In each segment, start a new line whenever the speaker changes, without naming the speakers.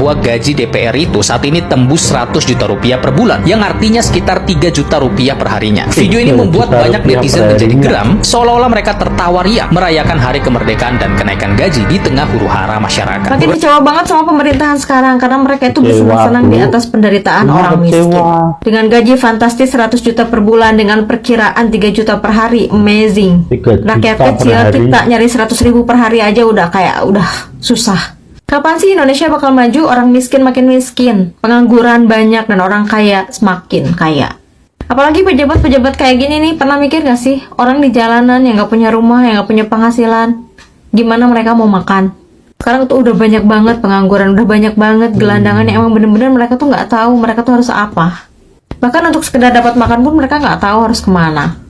bahwa gaji DPR itu saat ini tembus 100 juta rupiah per bulan, yang artinya sekitar 3 juta rupiah per harinya. Video ini membuat banyak netizen menjadi geram, seolah-olah mereka tertawa riak merayakan hari kemerdekaan dan kenaikan gaji di tengah huru-hara masyarakat.
Makin kecewa banget sama pemerintahan sekarang karena mereka itu bersenang-senang di atas penderitaan orang miskin. Dengan gaji fantastis 100 juta per bulan dengan perkiraan 3 juta per hari, amazing. Rakyat kecil kita nyari 100 ribu per hari aja udah susah. Kapan sih Indonesia bakal maju? Orang miskin makin miskin, pengangguran banyak, dan orang kaya semakin kaya. Apalagi pejabat-pejabat kayak gini nih, pernah mikir gak sih? Orang di jalanan yang gak punya rumah, yang gak punya penghasilan, gimana mereka mau makan? Sekarang tuh udah banyak banget pengangguran, udah banyak banget gelandangan yang emang bener-bener mereka tuh gak tahu mereka tuh harus apa. Bahkan untuk sekedar dapat makan pun mereka nggak tahu harus kemana.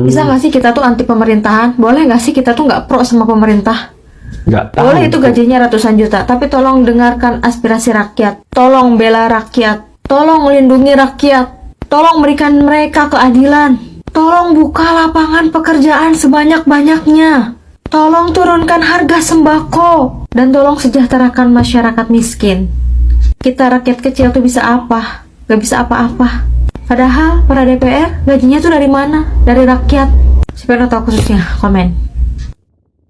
Bisa nggak sih kita tuh anti pemerintahan? Boleh nggak sih kita tuh nggak pro sama pemerintah?
Nggak tahu.
Boleh itu gajinya ratusan juta, tapi tolong dengarkan aspirasi rakyat. Tolong bela rakyat. Tolong melindungi rakyat. Tolong berikan mereka keadilan. Tolong buka lapangan pekerjaan sebanyak-banyaknya. Tolong turunkan harga sembako. Dan tolong sejahterakan masyarakat miskin. Kita rakyat kecil tuh bisa apa? Gak bisa apa-apa. Padahal para DPR gajinya tuh dari mana? Dari rakyat. Siapa yang tahu khususnya? Komen.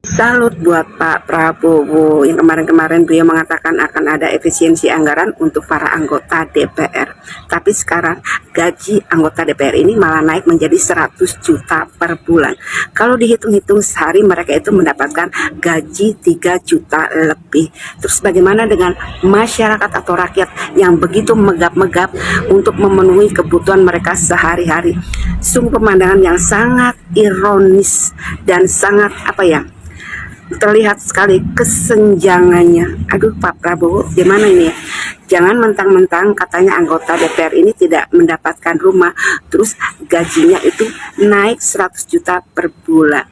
Salut buat Pak Prabowo yang kemarin-kemarin beliau mengatakan akan ada efisiensi anggaran untuk para anggota DPR. Tapi sekarang gaji anggota DPR ini malah naik menjadi 100 juta per bulan. Kalau dihitung-hitung sehari mereka itu mendapatkan gaji 3 juta lebih. Terus bagaimana dengan masyarakat atau rakyat yang begitu megap-megap untuk memenuhi kebutuhan mereka sehari-hari? Sungguh pemandangan yang sangat ironis dan sangat terlihat sekali kesenjangannya. Aduh Pak Prabowo, gimana ini ya? Jangan mentang-mentang katanya anggota DPR ini tidak mendapatkan rumah, terus gajinya itu naik 100 juta per bulan.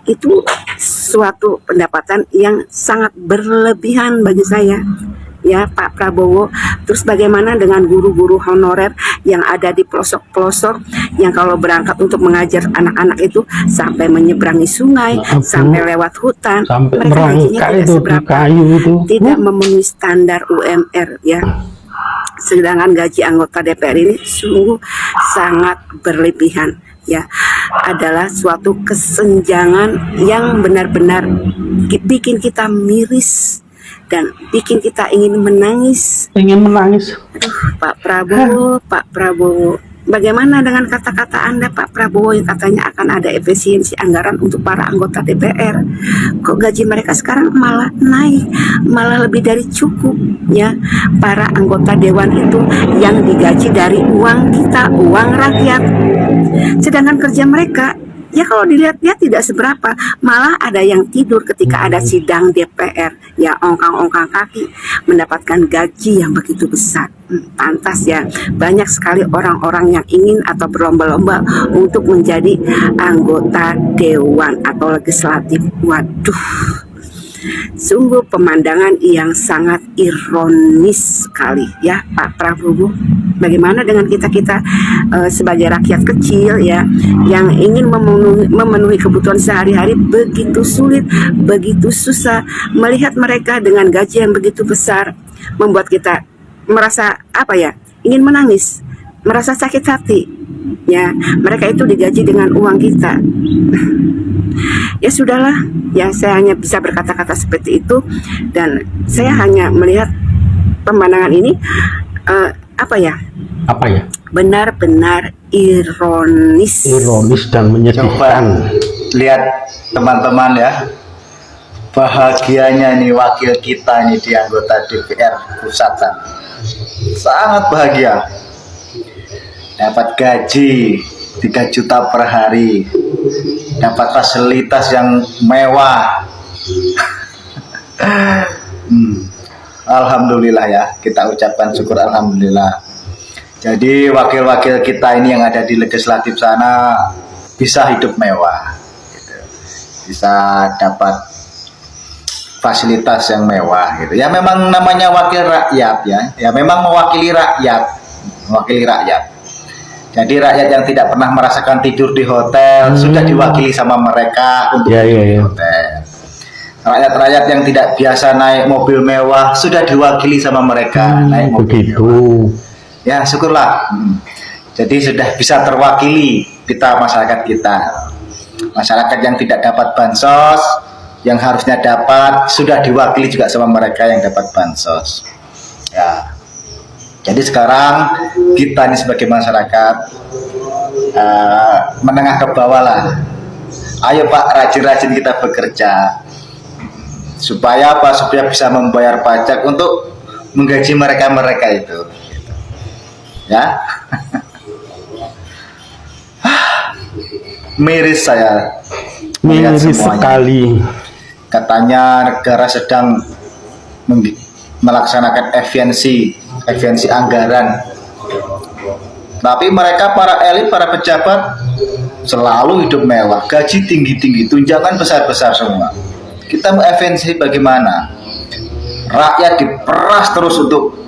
Itu suatu pendapatan yang sangat berlebihan bagi saya. Ya Pak Prabowo. Terus bagaimana dengan guru-guru honorer yang ada di pelosok-pelosok yang kalau berangkat untuk mengajar anak-anak itu sampai menyeberangi sungai, sampai lewat hutan,
sampai
mereka gajinya tidak seberapa, tidak memenuhi standar UMR ya. Sedangkan gaji anggota DPR ini sungguh sangat berlebihan ya, adalah suatu kesenjangan yang benar-benar bikin kita miris dan bikin kita ingin menangis. Aduh, Pak Prabowo, Pak Prabowo, bagaimana dengan kata-kata Anda Pak Prabowo yang katanya akan ada efisiensi anggaran untuk para anggota DPR? Kok gaji mereka sekarang malah naik, malah lebih dari cukup ya? Para anggota dewan itu yang digaji dari uang kita, uang rakyat. Sedangkan kerja mereka ya kalau dilihat-lihat tidak seberapa, malah ada yang tidur ketika ada sidang DPR, ya ongkang-ongkang kaki mendapatkan gaji yang begitu besar. Pantas ya, banyak sekali orang-orang yang ingin atau berlomba-lomba untuk menjadi anggota dewan atau legislatif. Waduh, sungguh pemandangan yang sangat ironis sekali ya Pak Prabowo. Bagaimana dengan kita-kita sebagai rakyat kecil ya, yang ingin memenuhi kebutuhan sehari-hari begitu sulit, begitu susah, melihat mereka dengan gaji yang begitu besar, membuat kita merasa ingin menangis, merasa sakit hati ya. Mereka itu digaji dengan uang kita. Ya sudahlah ya, saya hanya bisa berkata-kata seperti itu, dan saya hanya melihat pemandangan ini benar-benar ironis
dan menyedihkan.
Coba lihat teman-teman ya, bahagianya nih wakil kita ini di anggota DPR pusatan, sangat bahagia, dapat gaji 3 juta per hari, dapat fasilitas yang mewah. Alhamdulillah ya, kita ucapkan syukur alhamdulillah. Jadi wakil-wakil kita ini yang ada di legislatif sana bisa hidup mewah gitu. Bisa dapat fasilitas yang mewah gitu. Ya memang namanya wakil rakyat ya. Ya memang mewakili rakyat. Jadi rakyat yang tidak pernah merasakan tidur di hotel sudah diwakili sama mereka untuk tidur di hotel. Rakyat-rakyat yang tidak biasa naik mobil mewah sudah diwakili sama mereka naik mobil
begitu.
mewah. Ya syukurlah. Jadi sudah bisa terwakili kita, masyarakat kita. Masyarakat yang tidak dapat bansos, yang harusnya dapat, sudah diwakili juga sama mereka yang dapat bansos. Ya. Jadi sekarang kita ini sebagai masyarakat menengah ke bawah lah. Ayo Pak, rajin-rajin kita bekerja. Supaya apa? Supaya bisa membayar pajak untuk menggaji mereka-mereka itu. Ya. Miris saya melihat
Miris
semuanya.
sekali.
Katanya negara sedang melaksanakan efisiensi anggaran. Tapi mereka, para elit, para pejabat selalu hidup mewah, gaji tinggi-tinggi, tunjangan besar-besar semua. Kita mau efisiensi bagaimana? Rakyat diperas terus untuk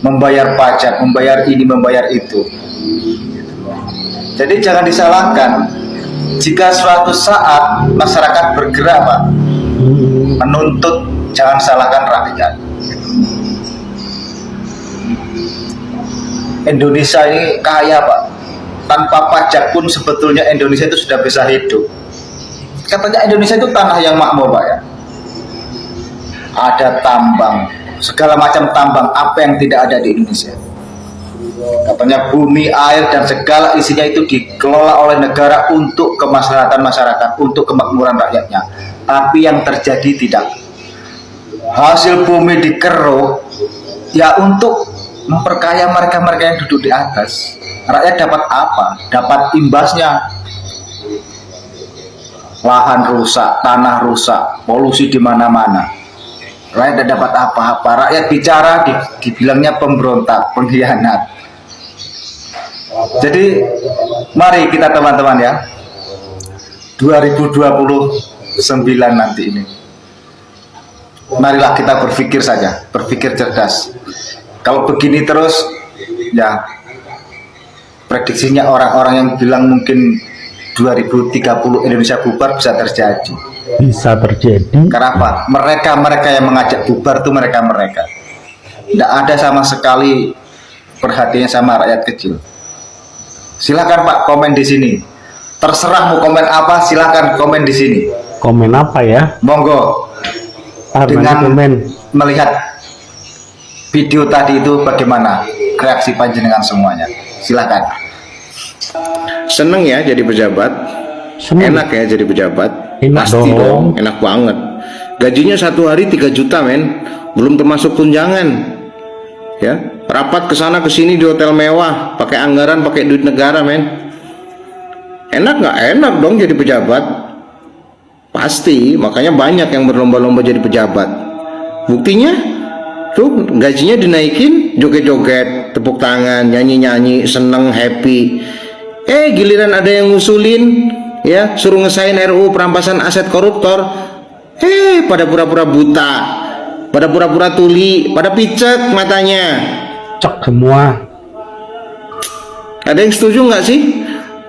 membayar pajak, membayar ini, membayar itu. Jadi jangan disalahkan. Jika suatu saat masyarakat bergerak, Pak, menuntut, jangan salahkan rakyat. Indonesia ini kaya, Pak. Tanpa pajak pun sebetulnya Indonesia itu sudah bisa hidup. Katanya Indonesia itu tanah yang makmur, Pak, ya. Ada tambang, segala macam tambang, apa yang tidak ada di Indonesia. Katanya bumi, air, dan segala isinya itu dikelola oleh negara untuk kemaslahatan masyarakat, untuk kemakmuran rakyatnya. Tapi yang terjadi tidak. Hasil bumi dikeruk, ya untuk memperkaya mereka-mereka yang duduk di atas. Rakyat dapat apa? Dapat imbasnya. Lahan rusak, tanah rusak, polusi di mana-mana. Rakyat tidak dapat apa-apa. Rakyat bicara dibilangnya pemberontak, pengkhianat. Jadi mari kita teman-teman ya, 2029 nanti ini, marilah kita berpikir saja, berpikir cerdas. Kalau begini terus, ya prediksinya orang-orang yang bilang mungkin 2030 Indonesia bubar bisa terjadi.
Bisa terjadi.
Kenapa? Mereka yang mengajak bubar itu mereka. Tidak ada sama sekali perhatiannya sama rakyat kecil. Silakan Pak komen di sini. Terserah mau komen apa, silakan komen di sini.
Komen apa ya?
Monggo.
Nanti
Dengan
komen.
melihat video tadi itu bagaimana reaksi panjenengan semuanya. Silakan.
Seneng ya jadi pejabat.
Seneng.
Enak ya jadi pejabat.
Enak
Pasti
dong.
dong, enak banget. Gajinya satu hari 3 juta men, belum termasuk tunjangan. Ya, rapat ke sana ke sini di hotel mewah, pakai anggaran, pakai duit negara men. Enak nggak? Enak dong jadi pejabat. Pasti, makanya banyak yang berlomba-lomba jadi pejabat. Buktinya tuh gajinya dinaikin, joget-joget, tepuk tangan, nyanyi-nyanyi, seneng, happy. Giliran ada yang ngusulin, ya, suruh ngesain RUU perampasan aset koruptor, pada pura-pura buta, pada pura-pura tuli, pada picek matanya.
Cek semua.
Ada yang setuju nggak sih?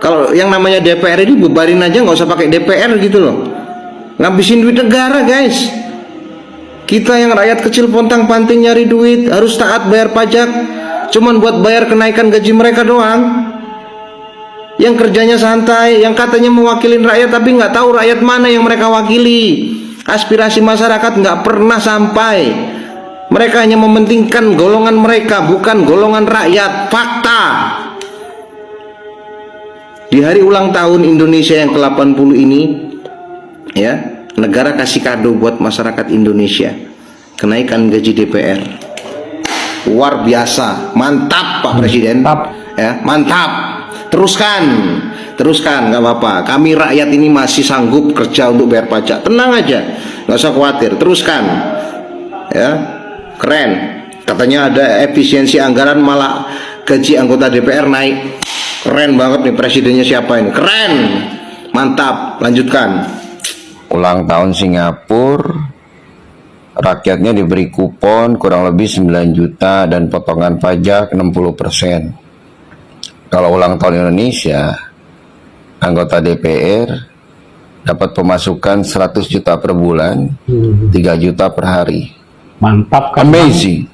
Kalau yang namanya DPR ini bubarin aja, nggak usah pakai DPR gitu loh. Ngabisin duit negara guys. Kita yang rakyat kecil pontang-panting nyari duit, harus taat bayar pajak, cuman buat bayar kenaikan gaji mereka doang. Yang kerjanya santai, yang katanya mewakilin rakyat tapi nggak tahu rakyat mana yang mereka wakili. Aspirasi masyarakat nggak pernah sampai. Mereka hanya mementingkan golongan mereka, bukan golongan rakyat. Fakta. Di hari ulang tahun Indonesia yang ke-80 ini, ya, negara kasih kado buat masyarakat Indonesia, kenaikan gaji DPR. Luar biasa, mantap Pak Presiden.
Mantap.
Ya, mantap. Teruskan, nggak apa-apa. Kami rakyat ini masih sanggup kerja untuk bayar pajak. Tenang aja, nggak usah khawatir. Teruskan, ya, keren. Katanya ada efisiensi anggaran, malah gaji anggota DPR naik. Keren banget nih presidennya siapa ini? Keren, mantap. Lanjutkan.
Ulang tahun Singapura, rakyatnya diberi kupon kurang lebih 9 juta dan potongan pajak 60%. Kalau ulang tahun Indonesia, anggota DPR dapat pemasukan 100 juta per bulan, 3 juta per hari.
Mantap kan?
Amazing.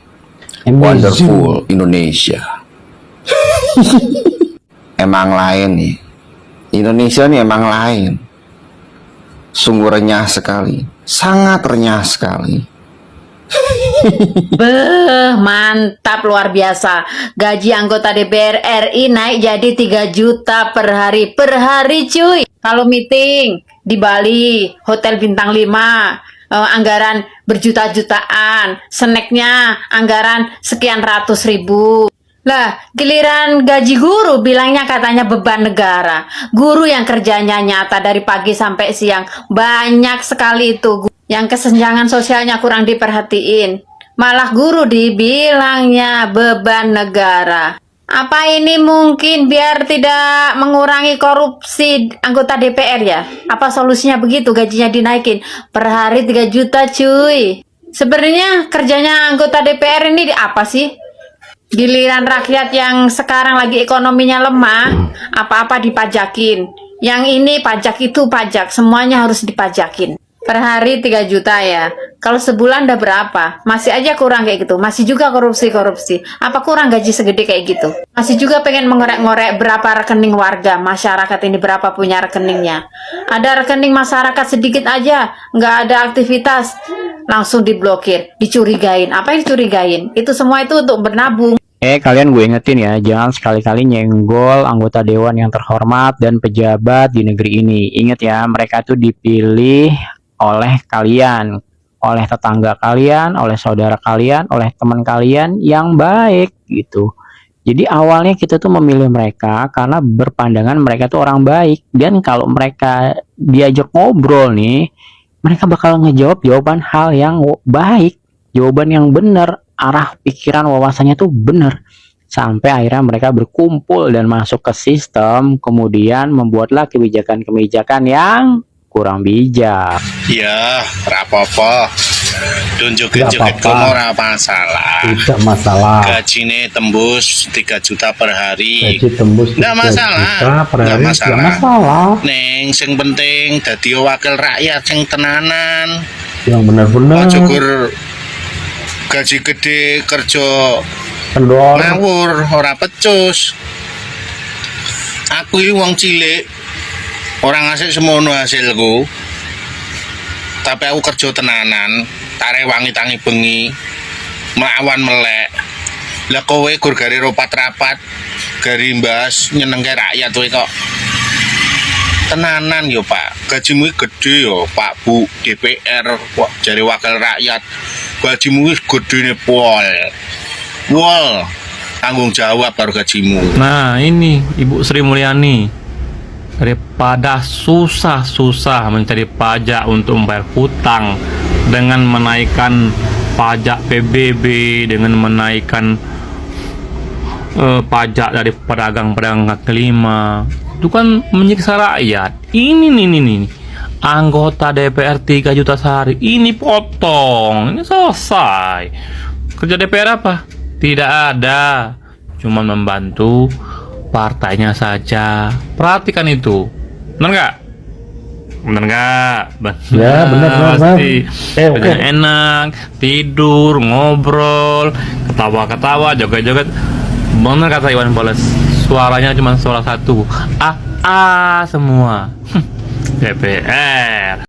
Wonderful Indonesia. Emang lain nih. Indonesia nih emang lain. Sungguh renyah sekali. Sangat renyah sekali.
Beh, mantap luar biasa. Gaji anggota DPR RI naik jadi 3 juta per hari cuy. Kalau meeting di Bali, hotel bintang 5, anggaran berjuta-jutaan, snacknya anggaran sekian ratus ribu. Lah, giliran gaji guru bilangnya katanya beban negara. Guru yang kerjanya nyata dari pagi sampai siang, banyak sekali itu yang kesenjangan sosialnya kurang diperhatiin. Malah guru dibilangnya beban negara. Apa ini mungkin biar tidak mengurangi korupsi anggota DPR ya? Apa solusinya begitu, gajinya dinaikin per hari 3 juta cuy? Sebenarnya kerjanya anggota DPR ini apa sih? Giliran rakyat yang sekarang lagi ekonominya lemah, apa-apa dipajakin. Yang ini pajak, itu pajak, semuanya harus dipajakin. Per hari 3 juta ya. Kalau sebulan udah berapa? Masih aja kurang kayak gitu. Masih juga korupsi-korupsi. Apa kurang gaji segede kayak gitu? Masih juga pengen mengorek-ngorek berapa rekening warga, masyarakat ini berapa punya rekeningnya. Ada rekening masyarakat sedikit aja, nggak ada aktivitas, langsung diblokir, dicurigain. Apa yang dicurigain? Itu semua itu untuk bernabung.
Kalian gue ingetin ya, jangan sekali-kali nyenggol anggota dewan yang terhormat dan pejabat di negeri ini. Ingat ya, mereka tuh dipilih oleh kalian, oleh tetangga kalian, oleh saudara kalian, oleh teman kalian yang baik gitu. Jadi awalnya kita tuh memilih mereka karena berpandangan mereka tuh orang baik. Dan kalau mereka diajak ngobrol nih, mereka bakal ngejawab jawaban hal yang baik, jawaban yang benar, arah pikiran wawasannya tuh benar. Sampai akhirnya mereka berkumpul dan masuk ke sistem, kemudian membuatlah kebijakan-kebijakan yang kurang bijak.
Ya, rapopo. Tunjukin ora masalah.
Tidak masalah.
Gajine tembus 3 juta per hari.
Gaji tembus 3
Nggak masalah.
juta per hari.
Nggak masalah.
Nggak masalah.
Neng, sing penting dadi wakil rakyat sing tenanan.
Yang benar-benar.
Syukur gaji gede kerja
Kendor.
ngawur ora pecus. Aku iki wong cilik, orang ngasih semono hasilku, tapi aku kerja tenanan, tare wangi tangi bengi, melawan melek. Lah kowe gur gari rapat-rapat, gari mbas nyenengke rakyat kowe kok. Tenanan yo Pak, gajimu gede yo Pak Bu DPR, kok jari wakil rakyat. Gajimu gedene pol. Wol, tanggung jawab karo gajimu.
Nah ini Ibu Sri Mulyani, daripada susah-susah mencari pajak untuk membayar hutang dengan menaikkan pajak PBB, dengan menaikkan pajak dari pedagang-pedagang kaki lima, itu kan menyiksa rakyat. Ini nih anggota DPR 3 juta sehari, ini potong, ini selesai. Kerja DPR apa? Tidak ada, cuma membantu partainya saja. Perhatikan itu, benar nggak? Benar nggak?
Ya benar.
Pasti.
Oke.
Enak, tidur, ngobrol, ketawa-ketawa, joget-joget. Benar kata Iwan Fals, suaranya cuma suara satu, semua. DPR.